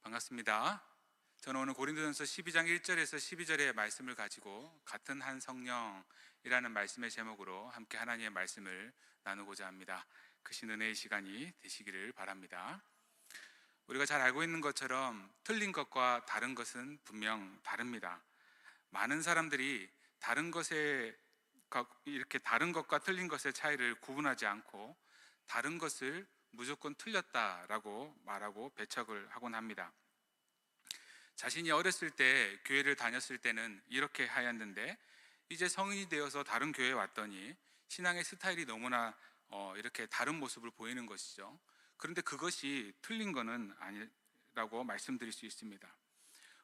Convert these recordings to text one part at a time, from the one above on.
반갑습니다. 저는 오늘 고린도전서 12장 1절에서 12절의 말씀을 가지고 같은 한 성령이라는 말씀의 제목으로 함께 하나님의 말씀을 나누고자 합니다. 크신 은혜의 시간이 되시기를 바랍니다. 우리가 잘 알고 있는 것처럼 틀린 것과 다른 것은 분명 다릅니다. 많은 사람들이 이렇게 다른 것과 틀린 것의 차이를 구분하지 않고 다른 것을 무조건 틀렸다라고 말하고 배척을 하곤 합니다. 자신이 어렸을 때 교회를 다녔을 때는 이렇게 하였는데 이제 성인이 되어서 다른 교회에 왔더니 신앙의 스타일이 너무나 이렇게 다른 모습을 보이는 것이죠. 그런데 그것이 틀린 것은 아니라고 말씀드릴 수 있습니다.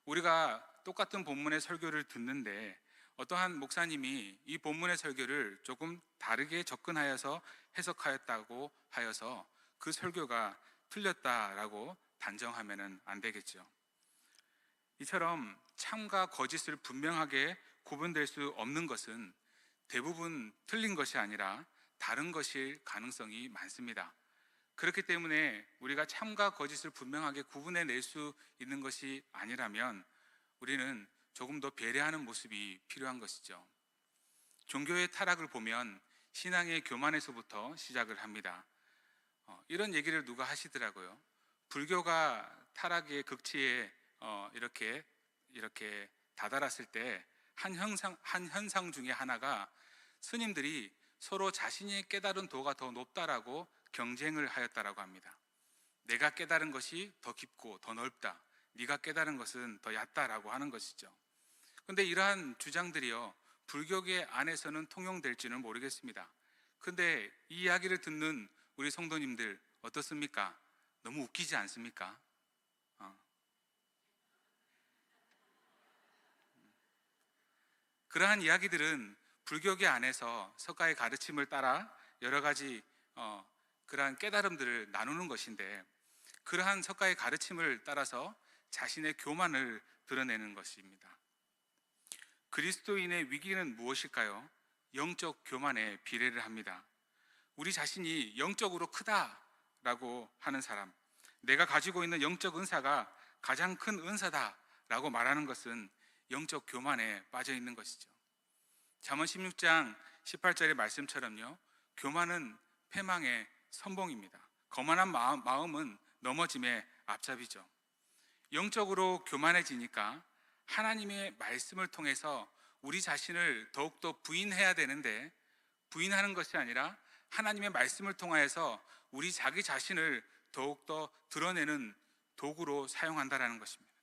우리가 똑같은 본문의 설교를 듣는데 어떠한 목사님이 이 본문의 설교를 조금 다르게 접근하여서 해석하였다고 하여서 그 설교가 틀렸다라고 단정하면 안 되겠죠. 이처럼 참과 거짓을 분명하게 구분될 수 없는 것은 대부분 틀린 것이 아니라 다른 것일 가능성이 많습니다. 그렇기 때문에 우리가 참과 거짓을 분명하게 구분해낼 수 있는 것이 아니라면 우리는 조금 더 배려하는 모습이 필요한 것이죠. 종교의 타락을 보면 신앙의 교만에서부터 시작을 합니다. 이런 얘기를 누가 하시더라고요. 불교가 타락의 극치에 이렇게 다다랐을 때 한 현상 중에 하나가 스님들이 서로 자신이 깨달은 도가 더 높다라고 경쟁을 하였다라고 합니다. 내가 깨달은 것이 더 깊고 더 넓다, 네가 깨달은 것은 더 얕다라고 하는 것이죠. 그런데 이러한 주장들이요 불교계 안에서는 통용될지는 모르겠습니다. 그런데 이 이야기를 듣는 우리 성도님들 어떻습니까? 너무 웃기지 않습니까? 그러한 이야기들은 불교계 안에서 석가의 가르침을 따라 여러 가지 그러한 깨달음들을 나누는 것인데, 그러한 석가의 가르침을 따라서 자신의 교만을 드러내는 것입니다. 그리스도인의 위기는 무엇일까요? 영적 교만에 비례를 합니다. 우리 자신이 영적으로 크다라고 하는 사람, 내가 가지고 있는 영적 은사가 가장 큰 은사다라고 말하는 것은 영적 교만에 빠져 있는 것이죠. 잠언 16장 18절의 말씀처럼요, 교만은 패망의 선봉입니다. 거만한 마음은 넘어짐의 앞잡이죠. 영적으로 교만해지니까 하나님의 말씀을 통해서 우리 자신을 더욱더 부인해야 되는데, 부인하는 것이 아니라 하나님의 말씀을 통하여서 우리 자기 자신을 더욱더 드러내는 도구로 사용한다라는 것입니다.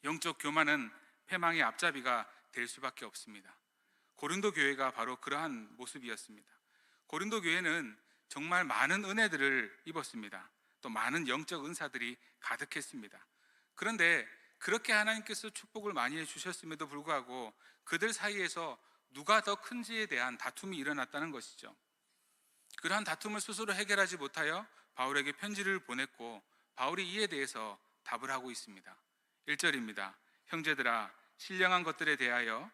영적 교만은 패망의 앞잡이가 될 수밖에 없습니다. 고린도 교회가 바로 그러한 모습이었습니다. 고린도 교회는 정말 많은 은혜들을 입었습니다. 또 많은 영적 은사들이 가득했습니다. 그런데 그렇게 하나님께서 축복을 많이 해주셨음에도 불구하고 그들 사이에서 누가 더 큰지에 대한 다툼이 일어났다는 것이죠. 그러한 다툼을 스스로 해결하지 못하여 바울에게 편지를 보냈고, 바울이 이에 대해서 답을 하고 있습니다. 1절입니다. 형제들아, 신령한 것들에 대하여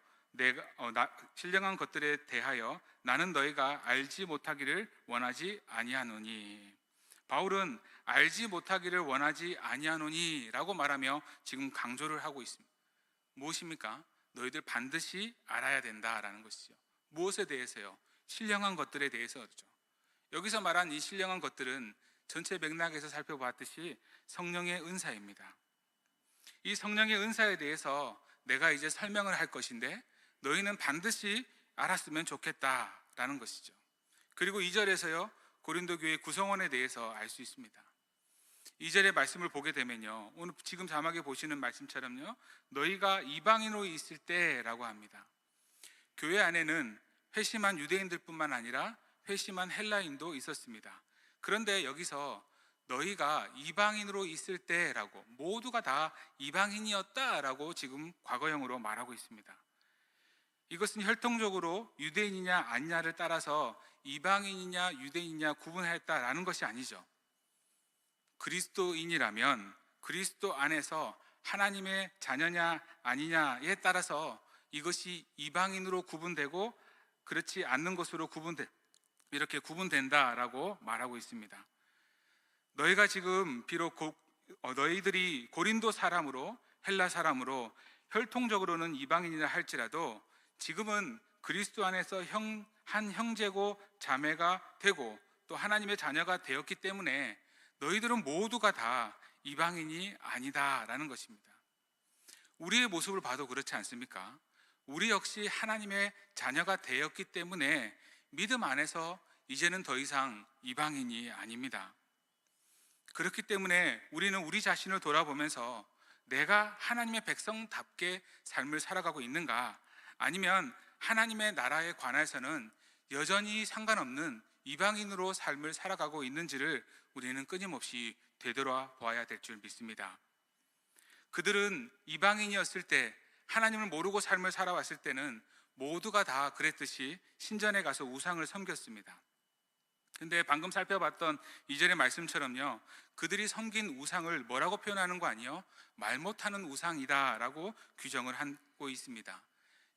나는 너희가 알지 못하기를 원하지 아니하노니. 바울은 알지 못하기를 원하지 아니하노니 라고 말하며 지금 강조를 하고 있습니다. 무엇입니까? 너희들 반드시 알아야 된다라는 것이죠. 무엇에 대해서요? 신령한 것들에 대해서 그렇죠. 여기서 말한 이 신령한 것들은 전체 맥락에서 살펴봤듯이 성령의 은사입니다. 이 성령의 은사에 대해서 내가 이제 설명을 할 것인데 너희는 반드시 알았으면 좋겠다라는 것이죠. 그리고 2절에서요 고린도 교회 구성원에 대해서 알 수 있습니다. 2절의 말씀을 보게 되면요, 오늘 지금 자막에 보시는 말씀처럼요, 너희가 이방인으로 있을 때라고 합니다. 교회 안에는 회심한 유대인들뿐만 아니라 회심한 헬라인도 있었습니다. 그런데 여기서 너희가 이방인으로 있을 때라고, 모두가 다 이방인이었다라고 지금 과거형으로 말하고 있습니다. 이것은 혈통적으로 유대인이냐 아니냐를 따라서 이방인이냐 유대인이냐 구분했다라는 것이 아니죠. 그리스도인이라면 그리스도 안에서 하나님의 자녀냐 아니냐에 따라서 이것이 이방인으로 구분되고 그렇지 않는 것으로 이렇게 구분된다라고 말하고 있습니다. 너희가 지금 비록 너희들이 고린도 사람으로 헬라 사람으로 혈통적으로는 이방인이라 할지라도 지금은 그리스도 안에서 한 형제고 자매가 되고 또 하나님의 자녀가 되었기 때문에 너희들은 모두가 다 이방인이 아니다라는 것입니다. 우리의 모습을 봐도 그렇지 않습니까? 우리 역시 하나님의 자녀가 되었기 때문에 믿음 안에서 이제는 더 이상 이방인이 아닙니다. 그렇기 때문에 우리는 우리 자신을 돌아보면서 내가 하나님의 백성답게 삶을 살아가고 있는가, 아니면 하나님의 나라에 관해서는 여전히 상관없는 이방인으로 삶을 살아가고 있는지를 우리는 끊임없이 되돌아봐야 될 줄 믿습니다. 그들은 이방인이었을 때, 하나님을 모르고 삶을 살아왔을 때는 모두가 다 그랬듯이 신전에 가서 우상을 섬겼습니다. 근데 방금 살펴봤던 2절의 말씀처럼요, 그들이 섬긴 우상을 뭐라고 표현하는 거 아니에요? 말 못하는 우상이다 라고 규정을 하고 있습니다.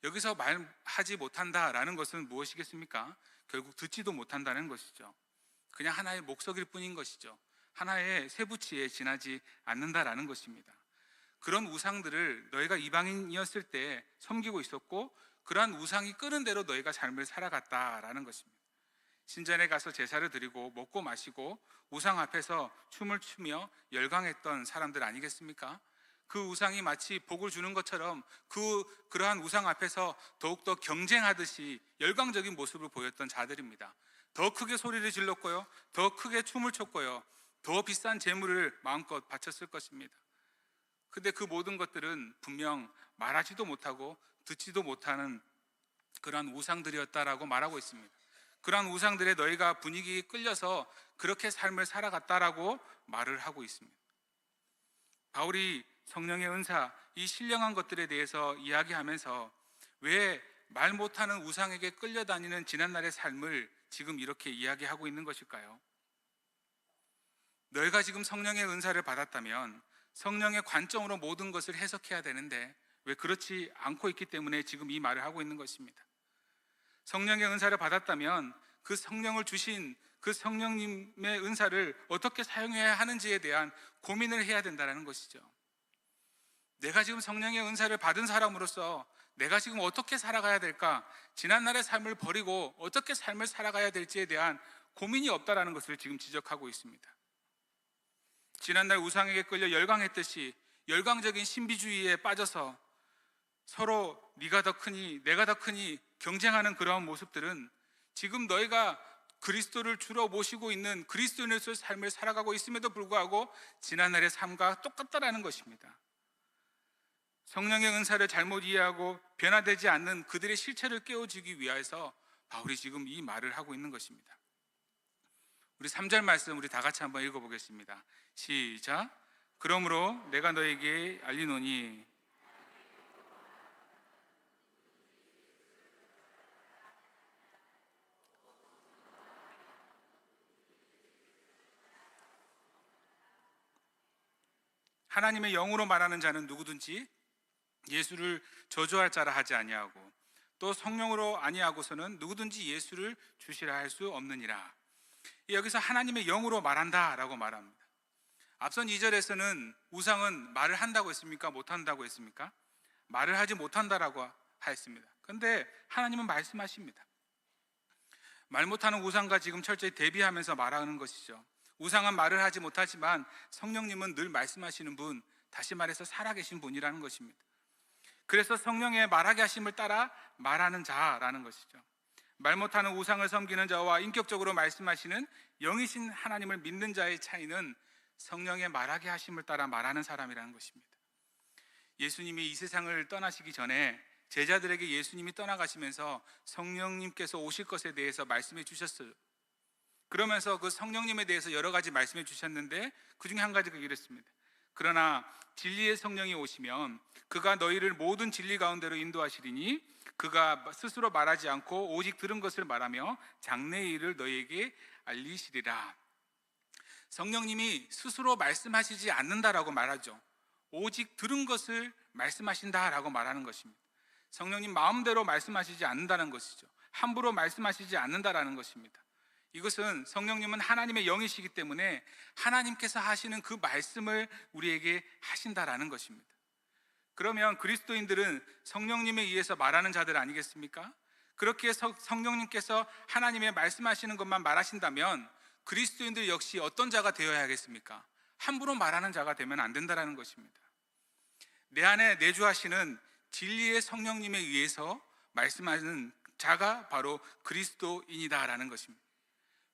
여기서 말하지 못한다라는 것은 무엇이겠습니까? 결국 듣지도 못한다는 것이죠. 그냥 하나의 목석일 뿐인 것이죠. 하나의 쇠붙이에 지나지 않는다라는 것입니다. 그런 우상들을 너희가 이방인이었을 때 섬기고 있었고, 그러한 우상이 끄는 대로 너희가 삶을 살아갔다라는 것입니다. 신전에 가서 제사를 드리고 먹고 마시고 우상 앞에서 춤을 추며 열광했던 사람들 아니겠습니까? 그 우상이 마치 복을 주는 것처럼 그러한 우상 앞에서 더욱더 경쟁하듯이 열광적인 모습을 보였던 자들입니다. 더 크게 소리를 질렀고요, 더 크게 춤을 췄고요, 더 비싼 재물을 마음껏 바쳤을 것입니다. 근데 그 모든 것들은 분명 말하지도 못하고 듣지도 못하는 그러한 우상들이었다라고 말하고 있습니다. 그러한 우상들에 너희가 분위기에 끌려서 그렇게 삶을 살아갔다라고 말을 하고 있습니다. 바울이 성령의 은사, 이 신령한 것들에 대해서 이야기하면서 왜 말 못하는 우상에게 끌려다니는 지난날의 삶을 지금 이렇게 이야기하고 있는 것일까요? 너희가 지금 성령의 은사를 받았다면 성령의 관점으로 모든 것을 해석해야 되는데 왜 그렇지 않고 있기 때문에 지금 이 말을 하고 있는 것입니다. 성령의 은사를 받았다면 그 성령을 주신 그 성령님의 은사를 어떻게 사용해야 하는지에 대한 고민을 해야 된다는 것이죠. 내가 지금 성령의 은사를 받은 사람으로서 내가 지금 어떻게 살아가야 될까, 지난날의 삶을 버리고 어떻게 삶을 살아가야 될지에 대한 고민이 없다라는 것을 지금 지적하고 있습니다. 지난날 우상에게 끌려 열광했듯이 열광적인 신비주의에 빠져서 서로 네가 더 크니 내가 더 크니 경쟁하는 그러한 모습들은 지금 너희가 그리스도를 주로 모시고 있는 그리스도인으로서의 삶을 살아가고 있음에도 불구하고 지난날의 삶과 똑같다라는 것입니다. 성령의 은사를 잘못 이해하고 변화되지 않는 그들의 실체를 깨워주기 위해서 바울이 지금 이 말을 하고 있는 것입니다. 우리 3절 말씀 우리 다 같이 한번 읽어보겠습니다. 시작. 그러므로 내가 너에게 알리노니 하나님의 영으로 말하는 자는 누구든지 예수를 저주할 자라 하지 아니하고 또 성령으로 아니하고서는 누구든지 예수를 주시라 할 수 없느니라. 여기서 하나님의 영으로 말한다라고 말합니다. 앞선 2절에서는 우상은 말을 한다고 했습니까? 못한다고 했습니까? 말을 하지 못한다라고 했습니다. 그런데 하나님은 말씀하십니다. 말 못하는 우상과 지금 철저히 대비하면서 말하는 것이죠. 우상은 말을 하지 못하지만 성령님은 늘 말씀하시는 분, 다시 말해서 살아계신 분이라는 것입니다. 그래서 성령의 말하게 하심을 따라 말하는 자라는 것이죠. 말 못하는 우상을 섬기는 자와 인격적으로 말씀하시는 영이신 하나님을 믿는 자의 차이는 성령의 말하게 하심을 따라 말하는 사람이라는 것입니다. 예수님이 이 세상을 떠나시기 전에 제자들에게 예수님이 떠나가시면서 성령님께서 오실 것에 대해서 말씀해 주셨어요. 그러면서 그 성령님에 대해서 여러 가지 말씀해 주셨는데 그 중에 한 가지가 이랬습니다. 그러나 진리의 성령이 오시면 그가 너희를 모든 진리 가운데로 인도하시리니 그가 스스로 말하지 않고 오직 들은 것을 말하며 장래의 일을 너희에게 알리시리라. 성령님이 스스로 말씀하시지 않는다라고 말하죠. 오직 들은 것을 말씀하신다라고 말하는 것입니다. 성령님 마음대로 말씀하시지 않는다는 것이죠. 함부로 말씀하시지 않는다라는 것입니다. 이것은 성령님은 하나님의 영이시기 때문에 하나님께서 하시는 그 말씀을 우리에게 하신다라는 것입니다. 그러면 그리스도인들은 성령님에 의해서 말하는 자들 아니겠습니까? 그렇게 성령님께서 하나님의 말씀하시는 것만 말하신다면 그리스도인들 역시 어떤 자가 되어야 하겠습니까? 함부로 말하는 자가 되면 안 된다는 것입니다. 내 안에 내주하시는 진리의 성령님에 의해서 말씀하는 자가 바로 그리스도인이다라는 것입니다.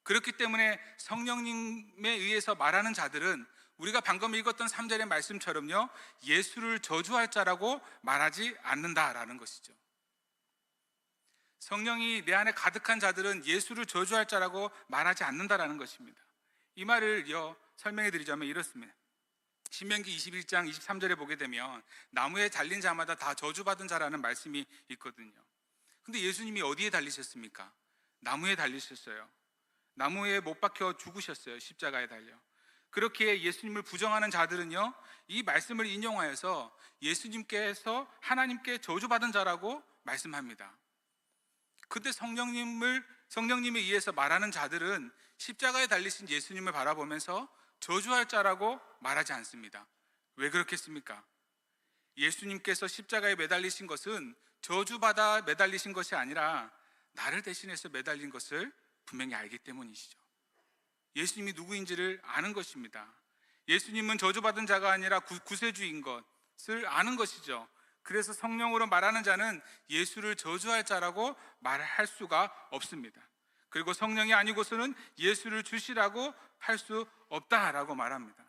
그렇기 때문에 성령님에 의해서 말하는 자들은 우리가 방금 읽었던 3절의 말씀처럼요, 예수를 저주할 자라고 말하지 않는다라는 것이죠. 성령이 내 안에 가득한 자들은 예수를 저주할 자라고 말하지 않는다라는 것입니다. 이 말을 설명해 드리자면 이렇습니다. 신명기 21장 23절에 보게 되면 나무에 달린 자마다 다 저주받은 자라는 말씀이 있거든요. 근데 예수님이 어디에 달리셨습니까? 나무에 달리셨어요. 나무에 못 박혀 죽으셨어요. 십자가에 달려. 그렇게 예수님을 부정하는 자들은요, 이 말씀을 인용하여서 예수님께서 하나님께 저주받은 자라고 말씀합니다. 근데 성령님에 의해서 말하는 자들은 십자가에 달리신 예수님을 바라보면서 저주할 자라고 말하지 않습니다. 왜 그렇겠습니까? 예수님께서 십자가에 매달리신 것은 저주받아 매달리신 것이 아니라 나를 대신해서 매달린 것을 분명히 알기 때문이시죠. 예수님이 누구인지를 아는 것입니다. 예수님은 저주받은 자가 아니라 구세주인 것을 아는 것이죠. 그래서 성령으로 말하는 자는 예수를 저주할 자라고 말할 수가 없습니다. 그리고 성령이 아니고서는 예수를 주시라고 할 수 없다라고 말합니다.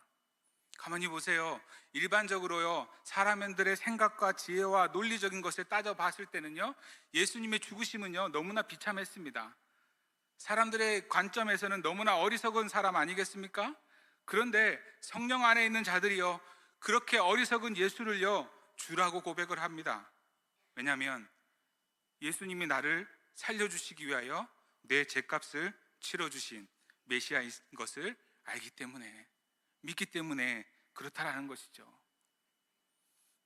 가만히 보세요. 일반적으로요, 사람들의 생각과 지혜와 논리적인 것을 따져봤을 때는요, 예수님의 죽으심은요 너무나 비참했습니다. 사람들의 관점에서는 너무나 어리석은 사람 아니겠습니까? 그런데 성령 안에 있는 자들이요, 그렇게 어리석은 예수를요 주라고 고백을 합니다. 왜냐하면 예수님이 나를 살려주시기 위하여 내 죄값을 치러주신 메시아인 것을 알기 때문에, 믿기 때문에 그렇다라는 것이죠.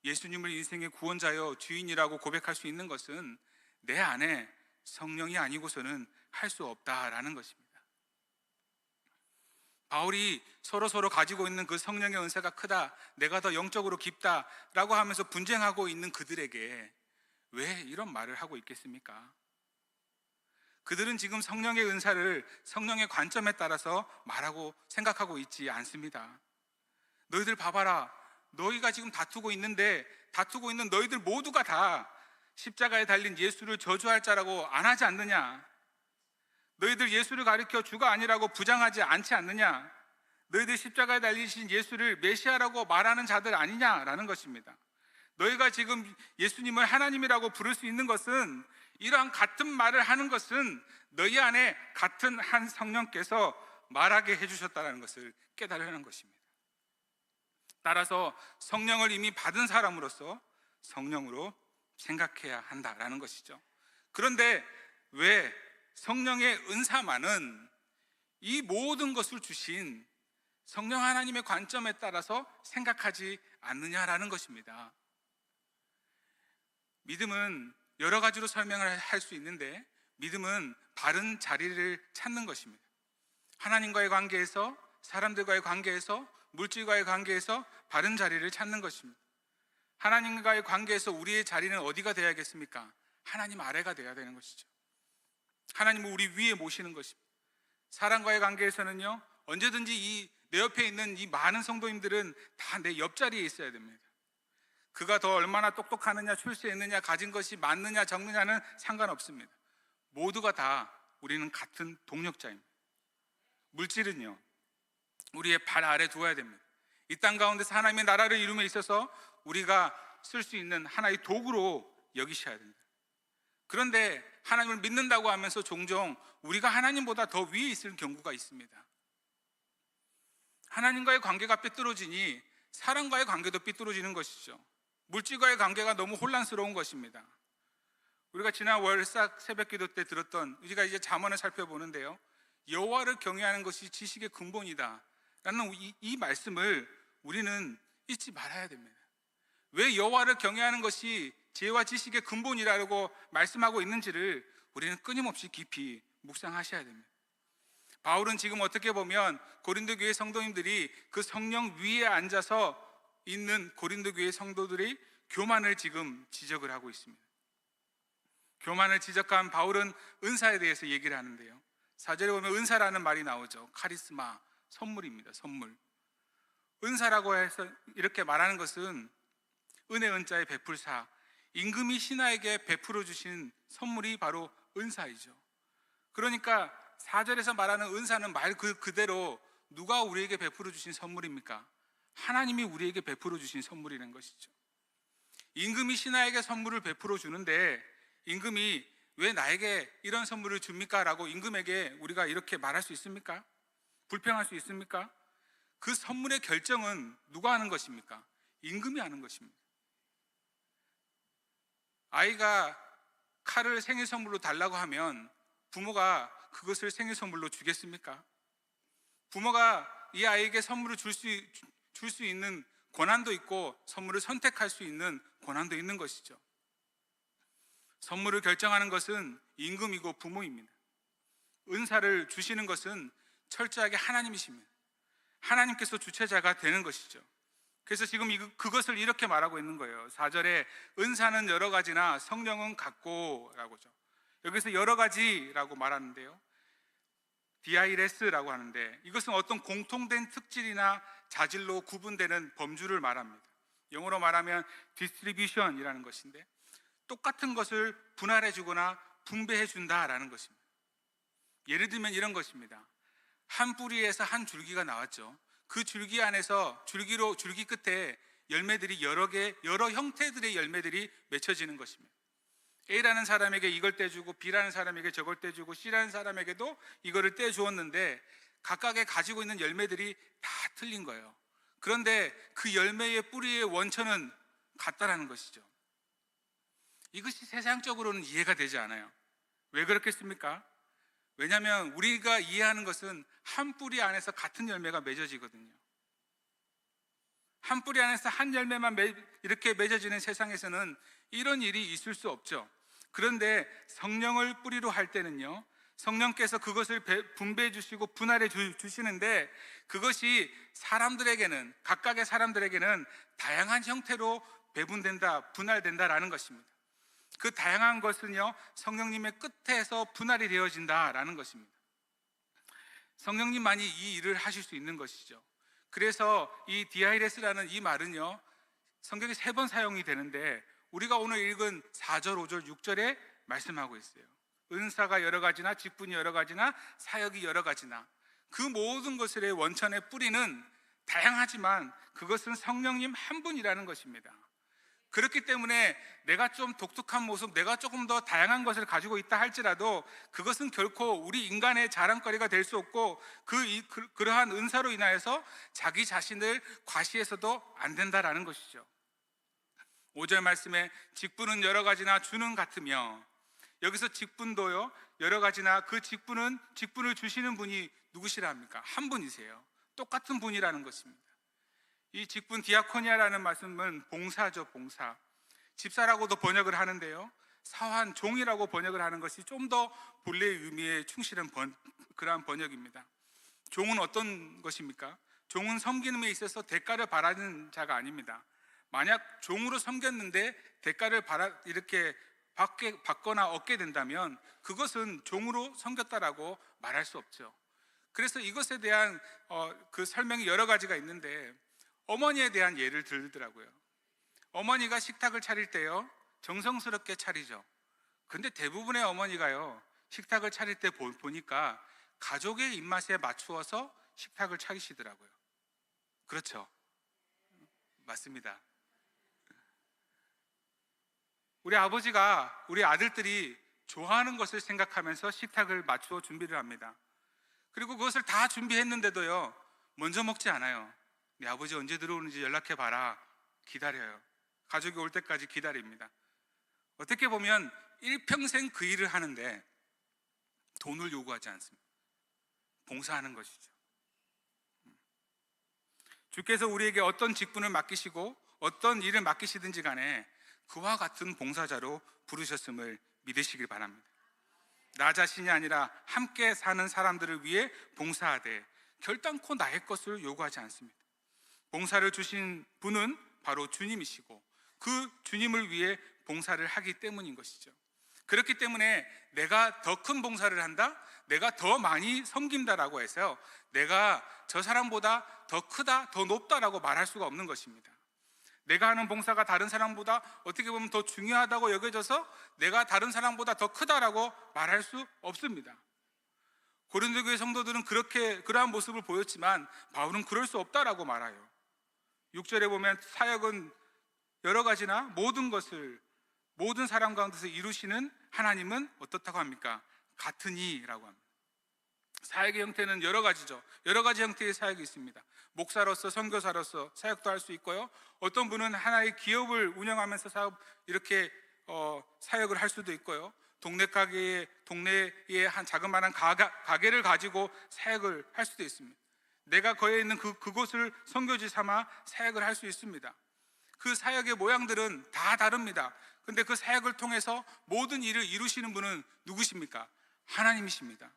예수님을 인생의 구원자여 주인이라고 고백할 수 있는 것은 내 안에 성령이 아니고서는 할 수 없다라는 것입니다. 바울이 서로 가지고 있는 그 성령의 은사가 크다, 내가 더 영적으로 깊다라고 하면서 분쟁하고 있는 그들에게 왜 이런 말을 하고 있겠습니까? 그들은 지금 성령의 은사를 성령의 관점에 따라서 말하고 생각하고 있지 않습니다. 너희들 봐봐라, 너희가 지금 다투고 있는데 다투고 있는 너희들 모두가 다 십자가에 달린 예수를 저주할 자라고 안 하지 않느냐? 너희들 예수를 가리켜 주가 아니라고 부정하지 않지 않느냐? 너희들 십자가에 달리신 예수를 메시아라고 말하는 자들 아니냐라는 것입니다. 너희가 지금 예수님을 하나님이라고 부를 수 있는 것은, 이러한 같은 말을 하는 것은 너희 안에 같은 한 성령께서 말하게 해주셨다는 것을 깨달으라는 것입니다. 따라서 성령을 이미 받은 사람으로서 성령으로 생각해야 한다라는 것이죠. 그런데 왜 성령의 은사만은 이 모든 것을 주신 성령 하나님의 관점에 따라서 생각하지 않느냐라는 것입니다. 믿음은 여러 가지로 설명을 할 수 있는데, 믿음은 바른 자리를 찾는 것입니다. 하나님과의 관계에서, 사람들과의 관계에서, 물질과의 관계에서 바른 자리를 찾는 것입니다. 하나님과의 관계에서 우리의 자리는 어디가 되어야겠습니까? 하나님 아래가 되어야 되는 것이죠. 하나님을 우리 위에 모시는 것입니다. 사람과의 관계에서는요, 언제든지 내 옆에 있는 이 많은 성도님들은 다 내 옆자리에 있어야 됩니다. 그가 더 얼마나 똑똑하느냐, 출세했느냐, 가진 것이 많느냐 적느냐는 상관없습니다. 모두가 다 우리는 같은 동력자입니다. 물질은요, 우리의 발 아래 두어야 됩니다. 이 땅 가운데서 하나님의 나라를 이룸에 있어서 우리가 쓸 수 있는 하나의 도구로 여기셔야 됩니다. 그런데 하나님을 믿는다고 하면서 종종 우리가 하나님보다 더 위에 있을 경우가 있습니다. 하나님과의 관계가 삐뚤어지니 사람과의 관계도 삐뚤어지는 것이죠. 물질과의 관계가 너무 혼란스러운 것입니다. 우리가 지난 월삭 새벽기도 때 들었던, 우리가 이제 잠언을 살펴보는데요, 여호와를 경외하는 것이 지식의 근본이다 라는 이 말씀을 우리는 잊지 말아야 됩니다. 왜 여호와를 경외하는 것이 지혜와 지식의 근본이라고 말씀하고 있는지를 우리는 끊임없이 깊이 묵상하셔야 됩니다. 바울은 지금 어떻게 보면 고린도 교회 성도님들이 그 성령 위에 앉아서 있는 고린도 교회 성도들의 교만을 지금 지적을 하고 있습니다. 교만을 지적한 바울은 은사에 대해서 얘기를 하는데요. 4절에 보면 은사라는 말이 나오죠. 카리스마, 선물입니다. 선물. 은사라고 해서 이렇게 말하는 것은 은혜 은자의 베풀사, 임금이 신하에게 베풀어 주신 선물이 바로 은사이죠. 그러니까 4절에서 말하는 은사는 말 그대로 누가 우리에게 베풀어 주신 선물입니까? 하나님이 우리에게 베풀어 주신 선물이라는 것이죠. 임금이 신하에게 선물을 베풀어 주는데 임금이 왜 나에게 이런 선물을 줍니까? 라고 임금에게 우리가 이렇게 말할 수 있습니까? 불평할 수 있습니까? 그 선물의 결정은 누가 하는 것입니까? 임금이 하는 것입니다. 아이가 칼을 생일 선물로 달라고 하면 부모가 그것을 생일 선물로 주겠습니까? 부모가 이 아이에게 선물을 줄 수 있는 권한도 있고 선물을 선택할 수 있는 권한도 있는 것이죠. 선물을 결정하는 것은 임금이고 부모입니다. 은사를 주시는 것은 철저하게 하나님이십니다. 하나님께서 주체자가 되는 것이죠. 그래서 지금 그것을 이렇게 말하고 있는 거예요. 4절에 은사는 여러 가지나 성령은 같고 라고죠. 여기서 여러 가지라고 말하는데요, 디아이레스라고 하는데 이것은 어떤 공통된 특질이나 자질로 구분되는 범주를 말합니다. 영어로 말하면 distribution이라는 것인데 똑같은 것을 분할해 주거나 분배해 준다라는 것입니다. 예를 들면 이런 것입니다. 한 뿌리에서 한 줄기가 나왔죠. 그 줄기 안에서 줄기 끝에 열매들이 여러 형태들의 열매들이 맺혀지는 것입니다. A라는 사람에게 이걸 떼주고 B라는 사람에게 저걸 떼주고 C라는 사람에게도 이거를 떼주었는데 각각의 가지고 있는 열매들이 다 틀린 거예요. 그런데 그 열매의 뿌리의 원천은 같다라는 것이죠. 이것이 세상적으로는 이해가 되지 않아요. 왜 그렇겠습니까? 왜냐하면 우리가 이해하는 것은 한 뿌리 안에서 같은 열매가 맺어지거든요. 한 뿌리 안에서 한 열매만 이렇게 맺어지는 세상에서는 이런 일이 있을 수 없죠. 그런데 성령을 뿌리로 할 때는요, 성령께서 그것을 분배해 주시고 분할해 주시는데 그것이 각각의 사람들에게는 다양한 형태로 배분된다, 분할된다라는 것입니다. 그 다양한 것은요, 성령님의 끝에서 분할이 되어진다라는 것입니다. 성령님만이 이 일을 하실 수 있는 것이죠. 그래서 이 디아이레스라는 이 말은요, 성경에 3번 사용이 되는데 우리가 오늘 읽은 4절, 5절, 6절에 말씀하고 있어요. 은사가 여러 가지나 직분이 여러 가지나 사역이 여러 가지나 그 모든 것의 원천의 뿌리는 다양하지만 그것은 성령님 한 분이라는 것입니다. 그렇기 때문에 내가 좀 독특한 모습, 내가 조금 더 다양한 것을 가지고 있다 할지라도 그것은 결코 우리 인간의 자랑거리가 될 수 없고 그러한 은사로 인하여서 자기 자신을 과시해서도 안 된다라는 것이죠. 5절 말씀에 직분은 여러 가지나 주는 같으며, 여기서 직분도요 여러 가지나 그 직분을 주시는 분이 누구시라 합니까? 한 분이세요. 똑같은 분이라는 것입니다. 이 직분 디아코니아라는 말씀은 봉사죠. 봉사. 집사라고도 번역을 하는데요, 사환, 종이라고 번역을 하는 것이 좀 더 본래의 의미에 충실한 그러한 번역입니다. 종은 어떤 것입니까? 종은 섬김에 있어서 대가를 바라는 자가 아닙니다. 만약 종으로 섬겼는데 대가를 이렇게 받거나 얻게 된다면 그것은 종으로 섬겼다라고 말할 수 없죠. 그래서 이것에 대한 그 설명이 여러 가지가 있는데 어머니에 대한 예를 들더라고요. 어머니가 식탁을 차릴 때요 정성스럽게 차리죠. 근데 대부분의 어머니가요 식탁을 차릴 때 보니까 가족의 입맛에 맞추어서 식탁을 차리시더라고요. 그렇죠? 맞습니다. 우리 아버지가 우리 아들들이 좋아하는 것을 생각하면서 식탁을 맞추어 준비를 합니다. 그리고 그것을 다 준비했는데도요 먼저 먹지 않아요. 네 아버지 언제 들어오는지 연락해 봐라. 기다려요. 가족이 올 때까지 기다립니다. 어떻게 보면 일평생 그 일을 하는데 돈을 요구하지 않습니다. 봉사하는 것이죠. 주께서 우리에게 어떤 직분을 맡기시고 어떤 일을 맡기시든지 간에 그와 같은 봉사자로 부르셨음을 믿으시길 바랍니다. 나 자신이 아니라 함께 사는 사람들을 위해 봉사하되 결단코 나의 것을 요구하지 않습니다. 봉사를 주신 분은 바로 주님이시고 그 주님을 위해 봉사를 하기 때문인 것이죠. 그렇기 때문에 내가 더 큰 봉사를 한다, 내가 더 많이 섬긴다라고 해서 내가 저 사람보다 더 크다, 더 높다라고 말할 수가 없는 것입니다. 내가 하는 봉사가 다른 사람보다 어떻게 보면 더 중요하다고 여겨져서 내가 다른 사람보다 더 크다라고 말할 수 없습니다. 고린도 교회 성도들은 그러한 모습을 보였지만 바울은 그럴 수 없다라고 말해요. 6절에 보면 사역은 여러 가지나 모든 사람 가운데서 이루시는 하나님은 어떻다고 합니까? 같으니라고 합니다. 사역의 형태는 여러 가지죠. 여러 가지 형태의 사역이 있습니다. 목사로서, 선교사로서 사역도 할 수 있고요. 어떤 분은 하나의 기업을 운영하면서 사역을 할 수도 있고요. 동네에 한 자그마한 가게를 가지고 사역을 할 수도 있습니다. 내가 거해 있는 그곳을 선교지 삼아 사역을 할 수 있습니다. 그 사역의 모양들은 다 다릅니다. 근데 그 사역을 통해서 모든 일을 이루시는 분은 누구십니까? 하나님이십니다.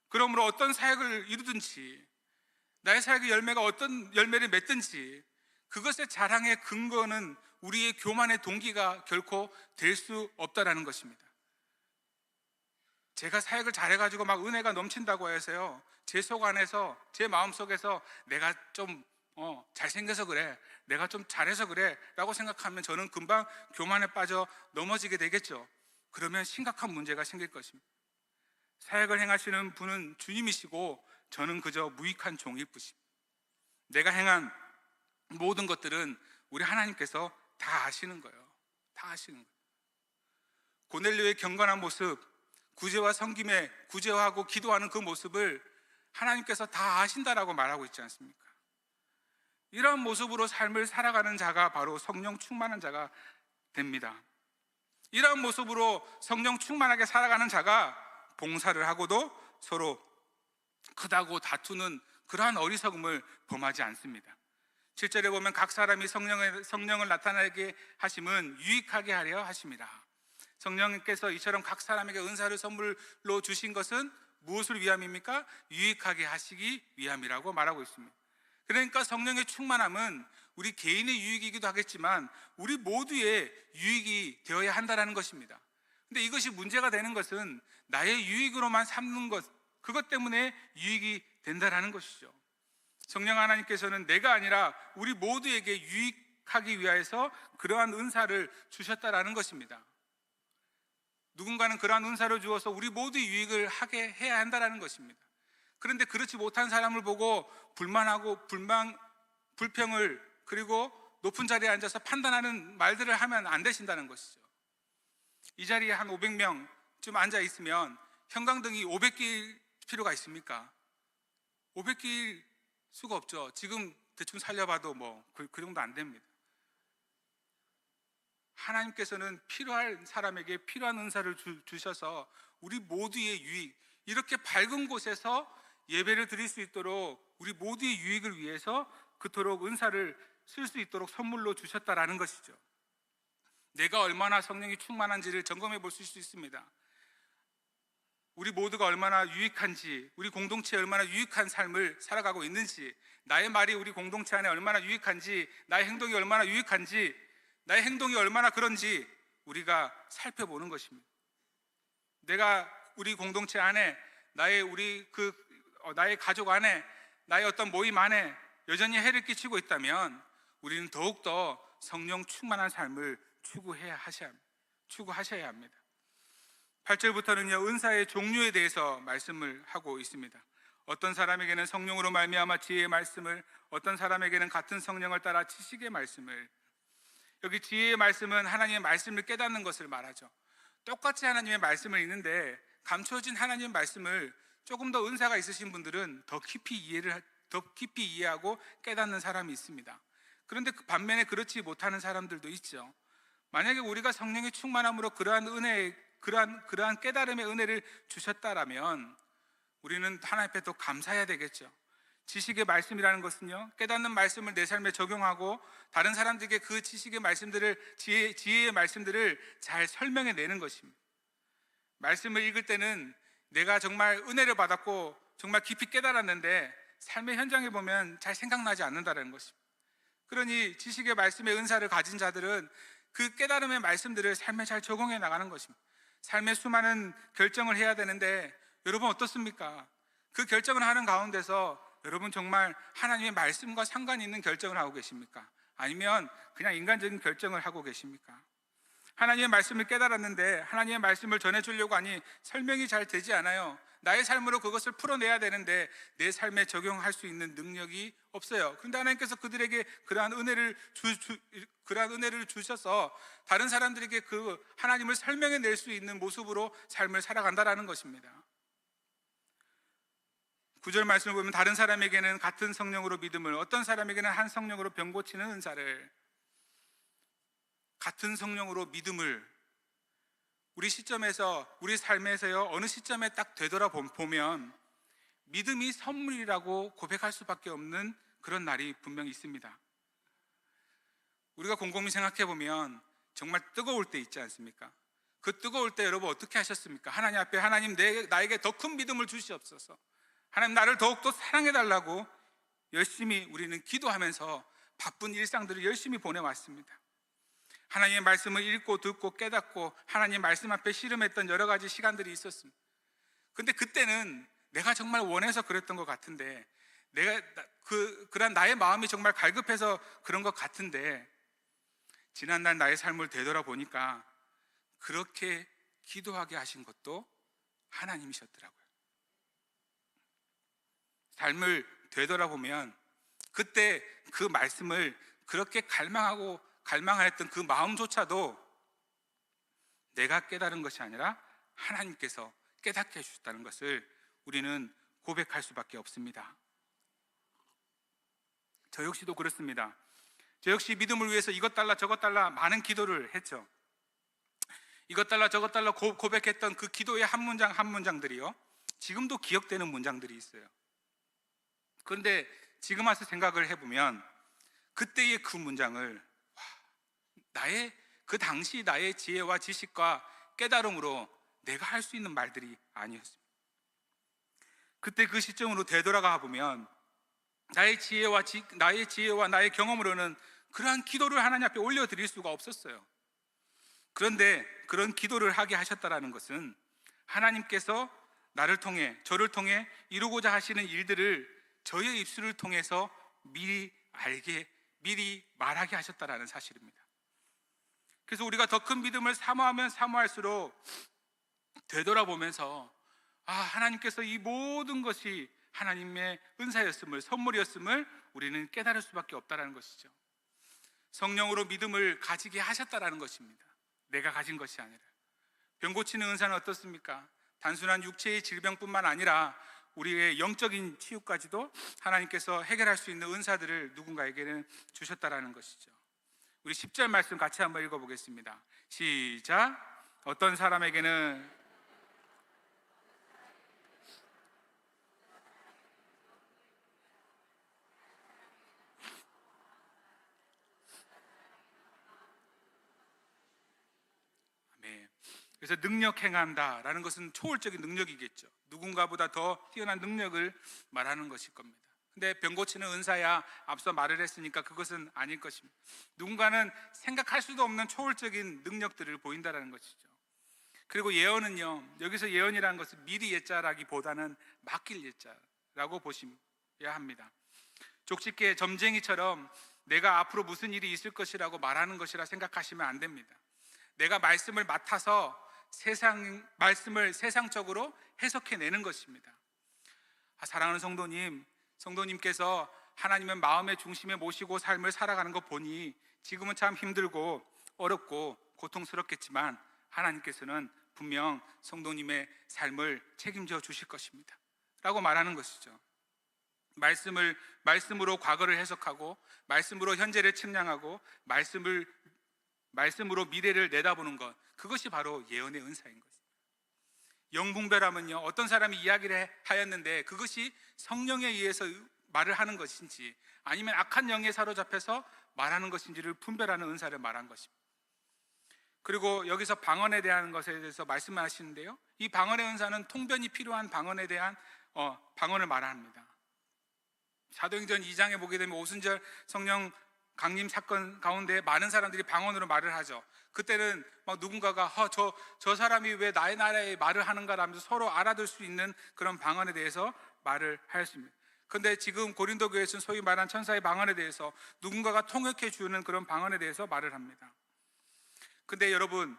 그러므로 어떤 사역을 이루든지 나의 사역의 열매가 어떤 열매를 맺든지 그것의 자랑의 근거는 우리의 교만의 동기가 결코 될 수 없다라는 것입니다. 제가 사역을 잘해가지고 막 은혜가 넘친다고 해서요, 제 속 안에서, 제 마음속에서 내가 좀 잘생겨서 그래, 내가 좀 잘해서 그래 라고 생각하면 저는 금방 교만에 빠져 넘어지게 되겠죠. 그러면 심각한 문제가 생길 것입니다. 사역을 행하시는 분은 주님이시고 저는 그저 무익한 종일 뿐입니다. 내가 행한 모든 것들은 우리 하나님께서 다 아시는 거예요. 다 아시는 거예요. 고넬료의 경건한 모습, 구제와 섬김에 구제하고 기도하는 그 모습을 하나님께서 다 아신다라고 말하고 있지 않습니까? 이러한 모습으로 삶을 살아가는 자가 바로 성령 충만한 자가 됩니다. 이러한 모습으로 성령 충만하게 살아가는 자가 봉사를 하고도 서로 크다고 다투는 그러한 어리석음을 범하지 않습니다. 7절에 보면 각 사람이 성령을 나타나게 하심은 유익하게 하려 하심이라. 성령님께서 이처럼 각 사람에게 은사를 선물로 주신 것은 무엇을 위함입니까? 유익하게 하시기 위함이라고 말하고 있습니다. 그러니까 성령의 충만함은 우리 개인의 유익이기도 하겠지만 우리 모두의 유익이 되어야 한다는 것입니다. 근데 이것이 문제가 되는 것은 나의 유익으로만 삼는 것, 그것 때문에 유익이 된다는 것이죠. 성령 하나님께서는 내가 아니라 우리 모두에게 유익하기 위하여서 그러한 은사를 주셨다라는 것입니다. 누군가는 그러한 은사를 주어서 우리 모두의 유익을 하게 해야 한다는 것입니다. 그런데 그렇지 못한 사람을 보고 불만하고 불평을, 그리고 높은 자리에 앉아서 판단하는 말들을 하면 안 되신다는 것이죠. 이 자리에 한 500명쯤 앉아 있으면 형광등이 500개일 필요가 있습니까? 500개일 수가 없죠. 지금 대충 살려봐도 그 정도 안 됩니다. 하나님께서는 필요할 사람에게 필요한 은사를 주셔서 우리 모두의 유익, 이렇게 밝은 곳에서 예배를 드릴 수 있도록 우리 모두의 유익을 위해서 그토록 은사를 쓸 수 있도록 선물로 주셨다라는 것이죠. 내가 얼마나 성령이 충만한지를 점검해 볼 수 있습니다. 우리 모두가 얼마나 유익한지, 우리 공동체에 얼마나 유익한 삶을 살아가고 있는지, 나의 말이 우리 공동체 안에 얼마나 유익한지, 나의 행동이 얼마나 유익한지, 나의 행동이 얼마나 그런지 우리가 살펴보는 것입니다. 내가 우리 공동체 안에, 나의 가족 안에, 나의 어떤 모임 안에 여전히 해를 끼치고 있다면 우리는 더욱더 성령 충만한 삶을 추구하셔야 합니다. 8절부터는요, 은사의 종류에 대해서 말씀을 하고 있습니다. 어떤 사람에게는 성령으로 말미암아 지혜의 말씀을, 어떤 사람에게는 같은 성령을 따라 지식의 말씀을. 여기 지혜의 말씀은 하나님의 말씀을 깨닫는 것을 말하죠. 똑같이 하나님의 말씀을 읽는데 감춰진 하나님의 말씀을 조금 더 은사가 있으신 분들은 더 깊이 이해하고 깨닫는 사람이 있습니다. 그런데 그 반면에 그렇지 못하는 사람들도 있죠. 만약에 우리가 성령의 충만함으로 그러한 깨달음의 은혜를 주셨다라면 우리는 하나님 앞에 더 감사해야 되겠죠. 지식의 말씀이라는 것은요, 깨닫는 말씀을 내 삶에 적용하고 다른 사람들에게 그 지식의 말씀들을, 지혜의 말씀들을 잘 설명해 내는 것입니다. 말씀을 읽을 때는 내가 정말 은혜를 받았고 정말 깊이 깨달았는데 삶의 현장에 보면 잘 생각나지 않는다는 것입니다. 그러니 지식의 말씀의 은사를 가진 자들은 그 깨달음의 말씀들을 삶에 잘 적용해 나가는 것입니다. 삶의 수많은 결정을 해야 되는데 여러분 어떻습니까? 그 결정을 하는 가운데서 여러분 정말 하나님의 말씀과 상관이 있는 결정을 하고 계십니까? 아니면 그냥 인간적인 결정을 하고 계십니까? 하나님의 말씀을 깨달았는데 하나님의 말씀을 전해주려고 하니 설명이 잘 되지 않아요. 나의 삶으로 그것을 풀어내야 되는데 내 삶에 적용할 수 있는 능력이 없어요. 그런데 하나님께서 그들에게 그러한 은혜를 주셔서 다른 사람들에게 그 하나님을 설명해 낼 수 있는 모습으로 삶을 살아간다라는 것입니다. 9절 말씀을 보면 다른 사람에게는 같은 성령으로 믿음을, 어떤 사람에게는 한 성령으로 병 고치는 은사를, 같은 성령으로 믿음을, 우리 시점에서 우리 삶에서요 어느 시점에 딱 되돌아보면 믿음이 선물이라고 고백할 수밖에 없는 그런 날이 분명히 있습니다. 우리가 곰곰이 생각해 보면 정말 뜨거울 때 있지 않습니까? 그 뜨거울 때 여러분 어떻게 하셨습니까? 하나님 앞에 하나님 나에게 더 큰 믿음을 주시옵소서, 하나님 나를 더욱더 사랑해 달라고 열심히 우리는 기도하면서 바쁜 일상들을 열심히 보내왔습니다. 하나님의 말씀을 읽고 듣고 깨닫고 하나님 말씀 앞에 씨름했던 여러 가지 시간들이 있었습니다. 근데 그때는 내가 정말 원해서 그랬던 것 같은데, 그런 나의 마음이 정말 갈급해서 그런 것 같은데, 지난날 나의 삶을 되돌아보니까 그렇게 기도하게 하신 것도 하나님이셨더라고요. 삶을 되돌아보면 그때 그 말씀을 그렇게 갈망하였던 그 마음조차도 내가 깨달은 것이 아니라 하나님께서 깨닫게 해주셨다는 것을 우리는 고백할 수밖에 없습니다. 저 역시도 그렇습니다. 저 역시 믿음을 위해서 이것 달라 저것 달라 많은 기도를 했죠. 이것 달라 저것 달라 고백했던 그 기도의 한 문장 한 문장들이요 지금도 기억되는 문장들이 있어요. 그런데 지금 와서 생각을 해보면 그때의 그 문장을 그 당시 나의 지혜와 지식과 깨달음으로 내가 할 수 있는 말들이 아니었습니다. 그때 그 시점으로 되돌아가 보면 나의 지혜와 나의 경험으로는 그러한 기도를 하나님 앞에 올려드릴 수가 없었어요. 그런데 그런 기도를 하게 하셨다는 것은 하나님께서 저를 통해 이루고자 하시는 일들을 저의 입술을 통해서 미리 말하게 하셨다는 사실입니다. 그래서 우리가 더 큰 믿음을 사모하면 사모할수록 되돌아보면서 하나님께서 이 모든 것이 하나님의 은사였음을, 선물이었음을 우리는 깨달을 수밖에 없다는 것이죠. 성령으로 믿음을 가지게 하셨다는 것입니다. 내가 가진 것이 아니라. 병 고치는 은사는 어떻습니까? 단순한 육체의 질병뿐만 아니라 우리의 영적인 치유까지도 하나님께서 해결할 수 있는 은사들을 누군가에게는 주셨다라는 것이죠. 우리 10절 말씀 같이 한번 읽어보겠습니다. 시작. 어떤 사람에게는 그래서 능력 행한다라는 것은 초월적인 능력이겠죠. 누군가보다 더 뛰어난 능력을 말하는 것일 겁니다. 근데 병 고치는 은사야 앞서 말을 했으니까 그것은 아닐 것입니다. 누군가는 생각할 수도 없는 초월적인 능력들을 보인다는 것이죠. 그리고 예언은요, 여기서 예언이라는 것은 미리 예자라기보다는 맡길 예자라고 보셔야 합니다. 족집게 점쟁이처럼 내가 앞으로 무슨 일이 있을 것이라고 말하는 것이라 생각하시면 안 됩니다. 내가 말씀을 맡아서 말씀을 세상적으로 해석해내는 것입니다. 사랑하는 성도님께서 하나님의 마음의 중심에 모시고 삶을 살아가는 것 보니 지금은 참 힘들고 어렵고 고통스럽겠지만 하나님께서는 분명 성도님의 삶을 책임져 주실 것입니다 라고 말하는 것이죠. 말씀으로 과거를 해석하고 말씀으로 현재를 측량하고 말씀으로 미래를 내다보는 것, 그것이 바로 예언의 은사인 것입니다. 영분별함은요, 어떤 사람이 이야기를 하였는데 그것이 성령에 의해서 말을 하는 것인지 아니면 악한 영에 사로잡혀서 말하는 것인지를 분별하는 은사를 말한 것입니다. 그리고 여기서 방언에 대한 것에 대해서 말씀하시는데요, 이 방언의 은사는 통변이 필요한 방언에 대한 방언을 말합니다. 사도행전 2장에 보게 되면 오순절 성령 강림 사건 가운데 많은 사람들이 방언으로 말을 하죠. 그때는 막 누군가가 저 사람이 왜 나의 나라에 말을 하는가 하면서 서로 알아들 수 있는 그런 방언에 대해서 말을 하였습니다. 그런데 지금 고린도 교회에서는 소위 말한 천사의 방언에 대해서 누군가가 통역해 주는 그런 방언에 대해서 말을 합니다. 근데 여러분,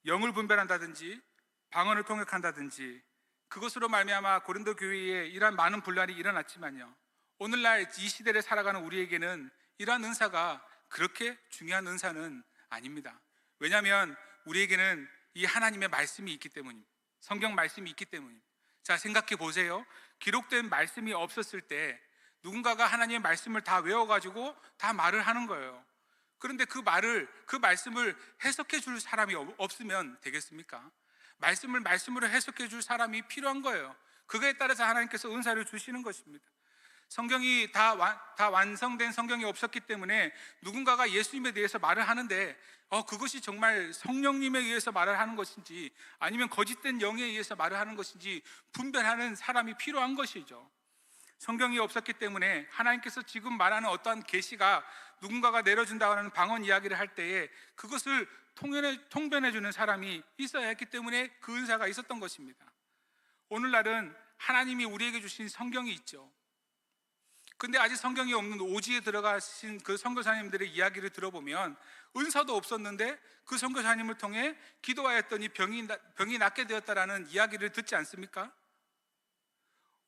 영을 분별한다든지 방언을 통역한다든지 그것으로 말미암아 고린도 교회에 이러한 많은 분란이 일어났지만요, 오늘날 이 시대를 살아가는 우리에게는 이러한 은사가 그렇게 중요한 은사는 아닙니다. 왜냐하면 우리에게는 이 하나님의 말씀이 있기 때문입니다. 성경 말씀이 있기 때문입니다. 자, 생각해 보세요. 기록된 말씀이 없었을 때 누군가가 하나님의 말씀을 다 외워가지고 다 말을 하는 거예요. 그런데 그 말씀을 해석해 줄 사람이 없으면 되겠습니까? 말씀을 말씀으로 해석해 줄 사람이 필요한 거예요. 그거에 따라서 하나님께서 은사를 주시는 것입니다. 성경이 다 완성된 성경이 없었기 때문에 누군가가 예수님에 대해서 말을 하는데 그것이 정말 성령님에 의해서 말을 하는 것인지 아니면 거짓된 영에 의해서 말을 하는 것인지 분별하는 사람이 필요한 것이죠. 성경이 없었기 때문에 하나님께서 지금 말하는 어떠한 계시가 누군가가 내려준다고 하는 방언 이야기를 할 때에 그것을 통변해 주는 사람이 있어야 했기 때문에 그 은사가 있었던 것입니다. 오늘날은 하나님이 우리에게 주신 성경이 있죠. 근데 아직 성경이 없는 오지에 들어가신 그 선교사님들의 이야기를 들어보면 은사도 없었는데 그 선교사님을 통해 기도하였더니 병이 낫게 되었다라는 이야기를 듣지 않습니까?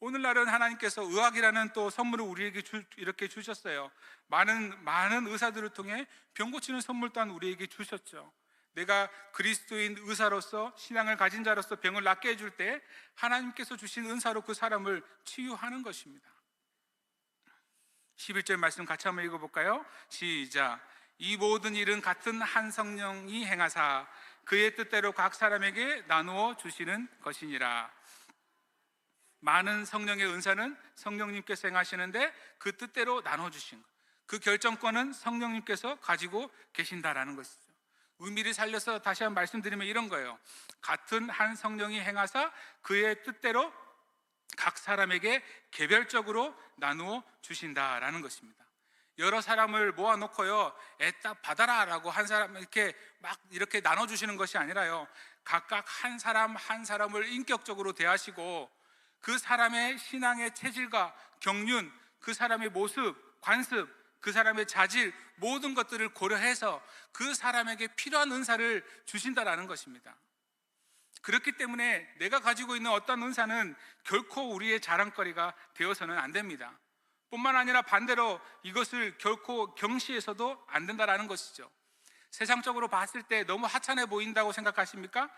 오늘날은 하나님께서 의학이라는 또 선물을 우리에게 이렇게 주셨어요. 많은 의사들을 통해 병 고치는 선물 또한 우리에게 주셨죠. 내가 그리스도인 의사로서 신앙을 가진 자로서 병을 낫게 해줄 때 하나님께서 주신 은사로 그 사람을 치유하는 것입니다. 11절 말씀 같이 한번 읽어볼까요? 시작. 이 모든 일은 같은 한 성령이 행하사 그의 뜻대로 각 사람에게 나누어 주시는 것이니라. 많은 성령의 은사는 성령님께서 행하시는데 그 뜻대로 나눠주신 것, 그 결정권은 성령님께서 가지고 계신다라는 것이죠. 의미를 살려서 다시 한번 말씀드리면 이런 거예요. 같은 한 성령이 행하사 그의 뜻대로 각 사람에게 개별적으로 나누어 주신다라는 것입니다. 여러 사람을 모아놓고요, 애따 받아라 라고 한 사람 이렇게 나눠주시는 것이 아니라요, 각각 한 사람 한 사람을 인격적으로 대하시고 그 사람의 신앙의 체질과 경륜, 그 사람의 모습, 관습, 그 사람의 자질, 모든 것들을 고려해서 그 사람에게 필요한 은사를 주신다라는 것입니다. 그렇기 때문에 내가 가지고 있는 어떤 은사는 결코 우리의 자랑거리가 되어서는 안 됩니다. 뿐만 아니라 반대로 이것을 결코 경시해서도 안 된다라는 것이죠. 세상적으로 봤을 때 너무 하찮아 보인다고 생각하십니까?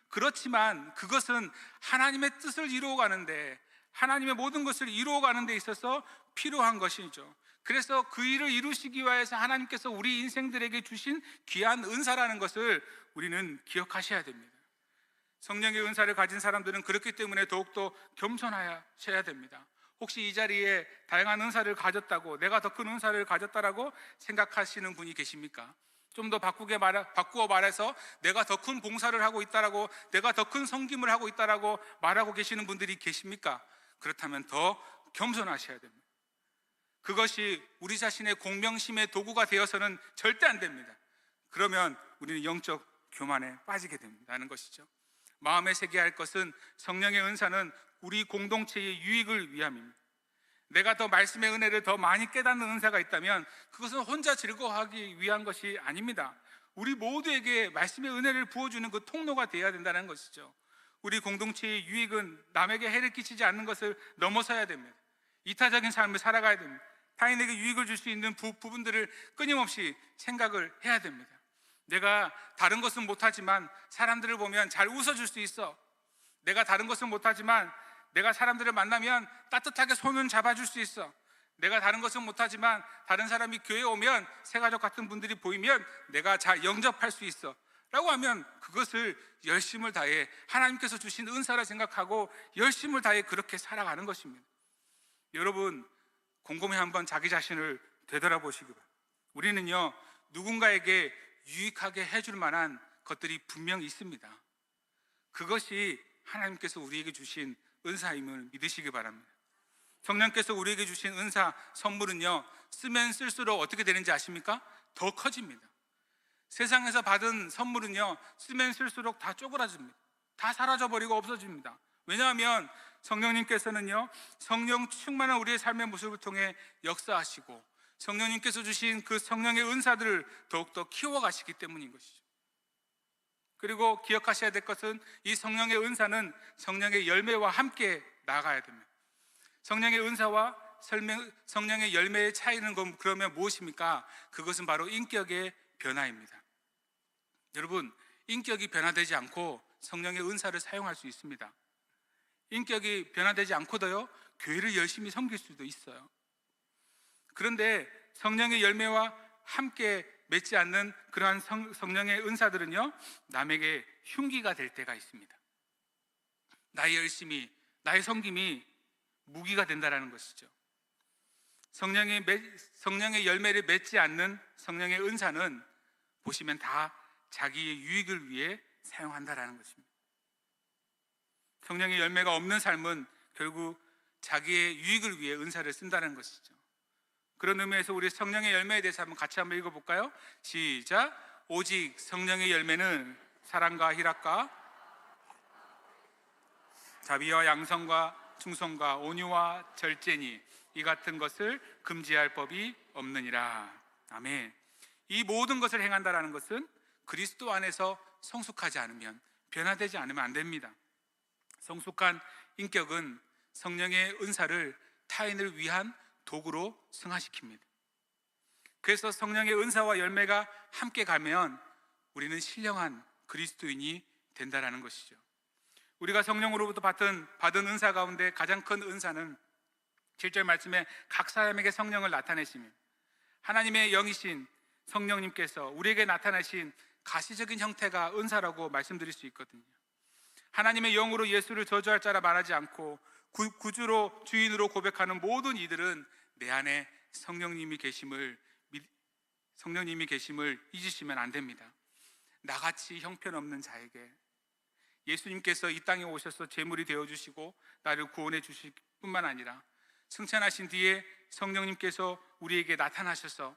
그렇지만 그것은 하나님의 뜻을 이루어가는데, 하나님의 모든 것을 이루어가는 데 있어서 필요한 것이죠. 그래서 그 일을 이루시기 위해서 하나님께서 우리 인생들에게 주신 귀한 은사라는 것을 우리는 기억하셔야 됩니다. 성령의 은사를 가진 사람들은 그렇기 때문에 더욱더 겸손하셔야 됩니다. 혹시 이 자리에 다양한 은사를 가졌다고, 내가 더 큰 은사를 가졌다라고 생각하시는 분이 계십니까? 좀 더 바꾸어 말해서 내가 더 큰 봉사를 하고 있다라고, 내가 더 큰 섬김을 하고 있다라고 말하고 계시는 분들이 계십니까? 그렇다면 더 겸손하셔야 됩니다. 그것이 우리 자신의 공명심의 도구가 되어서는 절대 안 됩니다. 그러면 우리는 영적 교만에 빠지게 된다는 것이죠. 마음에 새겨야 할 것은 성령의 은사는 우리 공동체의 유익을 위함입니다. 내가 더 말씀의 은혜를 더 많이 깨닫는 은사가 있다면 그것은 혼자 즐거워하기 위한 것이 아닙니다. 우리 모두에게 말씀의 은혜를 부어주는 그 통로가 되어야 된다는 것이죠. 우리 공동체의 유익은 남에게 해를 끼치지 않는 것을 넘어서야 됩니다. 이타적인 삶을 살아가야 됩니다. 타인에게 유익을 줄 수 있는 부분들을 끊임없이 생각을 해야 됩니다. 내가 다른 것은 못하지만 사람들을 보면 잘 웃어줄 수 있어. 내가 다른 것은 못하지만 내가 사람들을 만나면 따뜻하게 손은 잡아줄 수 있어. 내가 다른 것은 못하지만 다른 사람이 교회에 오면 새가족 같은 분들이 보이면 내가 잘 영접할 수 있어 라고 하면 그것을 열심을 다해 하나님께서 주신 은사라 생각하고 열심을 다해 그렇게 살아가는 것입니다. 여러분, 곰곰이 한번 자기 자신을 되돌아보시기 바랍니다. 우리는요, 누군가에게 유익하게 해줄 만한 것들이 분명히 있습니다. 그것이 하나님께서 우리에게 주신 은사임을 믿으시기 바랍니다. 성령께서 우리에게 주신 은사 선물은요, 쓰면 쓸수록 어떻게 되는지 아십니까? 더 커집니다. 세상에서 받은 선물은요, 쓰면 쓸수록 다 쪼그라집니다. 다 사라져버리고 없어집니다. 왜냐하면 성령님께서는요, 성령 충만한 우리의 삶의 모습을 통해 역사하시고 성령님께서 주신 그 성령의 은사들을 더욱더 키워가시기 때문인 것이죠. 그리고 기억하셔야 될 것은 이 성령의 은사는 성령의 열매와 함께 나아가야 됩니다. 성령의 은사와 성령의 열매의 차이는 그러면 무엇입니까? 그것은 바로 인격의 변화입니다. 여러분, 인격이 변화되지 않고 성령의 은사를 사용할 수 있습니다. 인격이 변화되지 않고도요, 교회를 열심히 섬길 수도 있어요. 그런데 성령의 열매와 함께 맺지 않는 그러한 성령의 은사들은요, 남에게 흉기가 될 때가 있습니다. 나의 열심이, 나의 섬김이 무기가 된다는 것이죠. 성령의 열매를 맺지 않는 성령의 은사는 보시면 다 자기의 유익을 위해 사용한다는 것입니다. 성령의 열매가 없는 삶은 결국 자기의 유익을 위해 은사를 쓴다는 것이죠. 그런 의미에서 우리 성령의 열매에 대해서 같이 한번 읽어볼까요? 시작. 오직 성령의 열매는 사랑과 희락과 자비와 양선과 충성과 온유와 절제니 이 같은 것을 금지할 법이 없느니라. 아멘. 이 모든 것을 행한다라는 것은 그리스도 안에서 성숙하지 않으면, 변화되지 않으면 안 됩니다. 성숙한 인격은 성령의 은사를 타인을 위한 도구로 승화시킵니다. 그래서 성령의 은사와 열매가 함께 가면 우리는 신령한 그리스도인이 된다는 것이죠. 우리가 성령으로부터 받은 은사 가운데 가장 큰 은사는 7절 말씀에 각 사람에게 성령을 나타내시며, 하나님의 영이신 성령님께서 우리에게 나타나신 가시적인 형태가 은사라고 말씀드릴 수 있거든요. 하나님의 영으로 예수를 저주할 자라 말하지 않고 구주로 주인으로 고백하는 모든 이들은 내 안에 성령님이 계심을 잊으시면 안 됩니다. 나같이 형편없는 자에게 예수님께서 이 땅에 오셔서 제물이 되어주시고 나를 구원해 주실 뿐만 아니라 승천하신 뒤에 성령님께서 우리에게 나타나셔서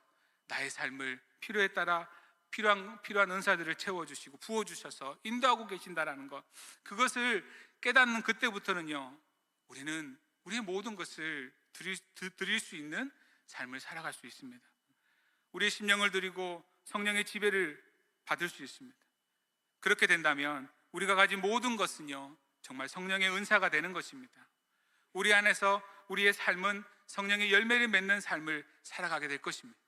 나의 삶을 필요에 따라 필요한 은사들을 채워주시고 부어주셔서 인도하고 계신다라는 것, 그것을 깨닫는 그때부터는요, 우리는 우리의 모든 것을 드릴 수 있는 삶을 살아갈 수 있습니다. 우리의 심령을 드리고 성령의 지배를 받을 수 있습니다. 그렇게 된다면 우리가 가진 모든 것은요, 정말 성령의 은사가 되는 것입니다. 우리 안에서 우리의 삶은 성령의 열매를 맺는 삶을 살아가게 될 것입니다.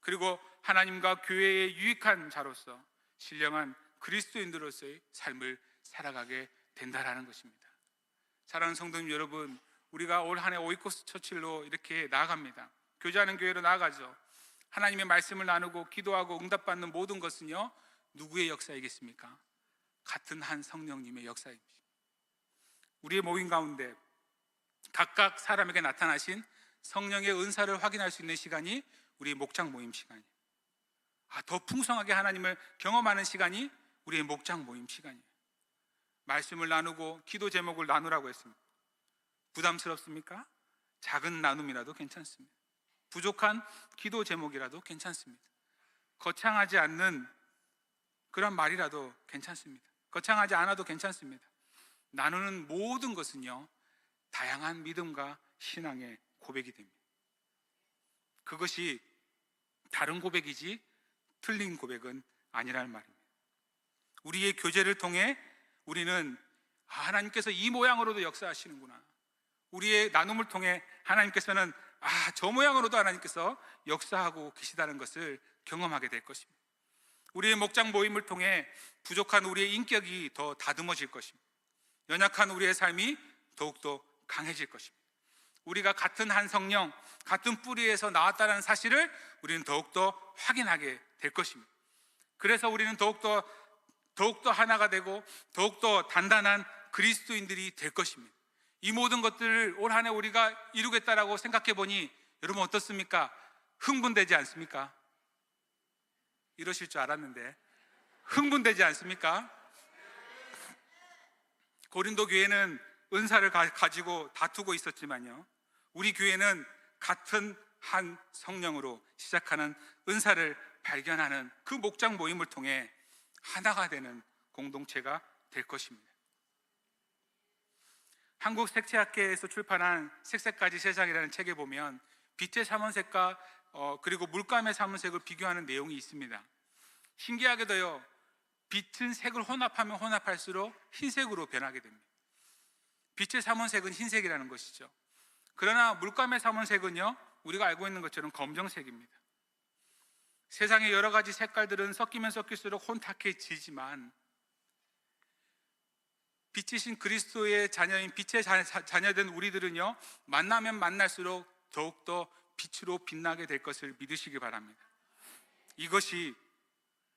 그리고 하나님과 교회의 유익한 자로서 신령한 그리스도인들로서의 삶을 살아가게 된다라는 것입니다. 사랑하는 성도님 여러분, 우리가 올 한 해 오이코스 처칠로 이렇게 나아갑니다. 교제하는 교회로 나아가죠. 하나님의 말씀을 나누고 기도하고 응답받는 모든 것은요, 누구의 역사이겠습니까? 같은 한 성령님의 역사입니다. 우리의 모임 가운데 각각 사람에게 나타나신 성령의 은사를 확인할 수 있는 시간이 우리의 목장 모임 시간이에요. 더 풍성하게 하나님을 경험하는 시간이 우리의 목장 모임 시간이에요. 말씀을 나누고 기도 제목을 나누라고 했습니다. 부담스럽습니까? 작은 나눔이라도 괜찮습니다. 부족한 기도 제목이라도 괜찮습니다. 거창하지 않는 그런 말이라도 괜찮습니다. 거창하지 않아도 괜찮습니다. 나누는 모든 것은요, 다양한 믿음과 신앙의 고백이 됩니다. 그것이 다른 고백이지 틀린 고백은 아니라는 말입니다. 우리의 교제를 통해 우리는 하나님께서 이 모양으로도 역사하시는구나, 우리의 나눔을 통해 하나님께서는 저 모양으로도 하나님께서 역사하고 계시다는 것을 경험하게 될 것입니다. 우리의 목장 모임을 통해 부족한 우리의 인격이 더 다듬어질 것입니다. 연약한 우리의 삶이 더욱더 강해질 것입니다. 우리가 같은 한 성령, 같은 뿌리에서 나왔다는 사실을 우리는 더욱더 확인하게 될 것입니다. 그래서 우리는 더욱더 하나가 되고 더욱더 단단한 그리스도인들이 될 것입니다. 이 모든 것들을 올 한 해 우리가 이루겠다라고 생각해 보니 여러분 어떻습니까? 흥분되지 않습니까? 이러실 줄 알았는데 흥분되지 않습니까? 고린도 교회는 은사를 가지고 다투고 있었지만요, 우리 교회는 같은 한 성령으로 시작하는 은사를 발견하는 그 목장 모임을 통해 하나가 되는 공동체가 될 것입니다. 한국 색채학회에서 출판한 색색까지 세상이라는 책에 보면 빛의 삼원색과 그리고 물감의 삼원색을 비교하는 내용이 있습니다. 신기하게도요, 빛은 색을 혼합하면 혼합할수록 흰색으로 변하게 됩니다. 빛의 삼원색은 흰색이라는 것이죠. 그러나 물감의 삼원색은요, 우리가 알고 있는 것처럼 검정색입니다. 세상의 여러 가지 색깔들은 섞이면 섞일수록 혼탁해지지만 빛이신 그리스도의 자녀인 빛의 자녀된 우리들은요, 만나면 만날수록 더욱더 빛으로 빛나게 될 것을 믿으시기 바랍니다. 이것이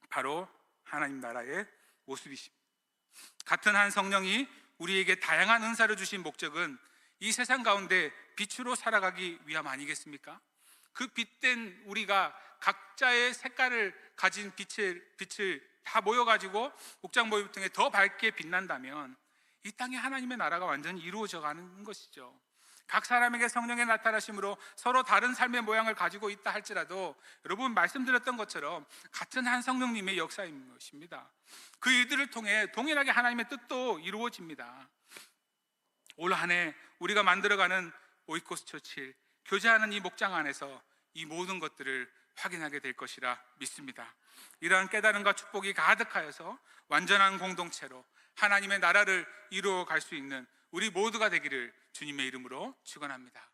바로 하나님 나라의 모습이십니다. 같은 한 성령이 우리에게 다양한 은사를 주신 목적은 이 세상 가운데 빛으로 살아가기 위함 아니겠습니까? 그 빛된 우리가 각자의 색깔을 가진 빛을 다 모여가지고 목장 모임을 통해 더 밝게 빛난다면 이 땅에 하나님의 나라가 완전히 이루어져 가는 것이죠. 각 사람에게 성령의 나타나심으로 서로 다른 삶의 모양을 가지고 있다 할지라도 여러분 말씀드렸던 것처럼 같은 한 성령님의 역사인 것입니다. 그 일들을 통해 동일하게 하나님의 뜻도 이루어집니다. 올 한 해 우리가 만들어가는 오이코스 처칠, 교제하는 이 목장 안에서 이 모든 것들을 확인하게 될 것이라 믿습니다. 이러한 깨달음과 축복이 가득하여서 완전한 공동체로 하나님의 나라를 이루어 갈 수 있는 우리 모두가 되기를 주님의 이름으로 축원합니다.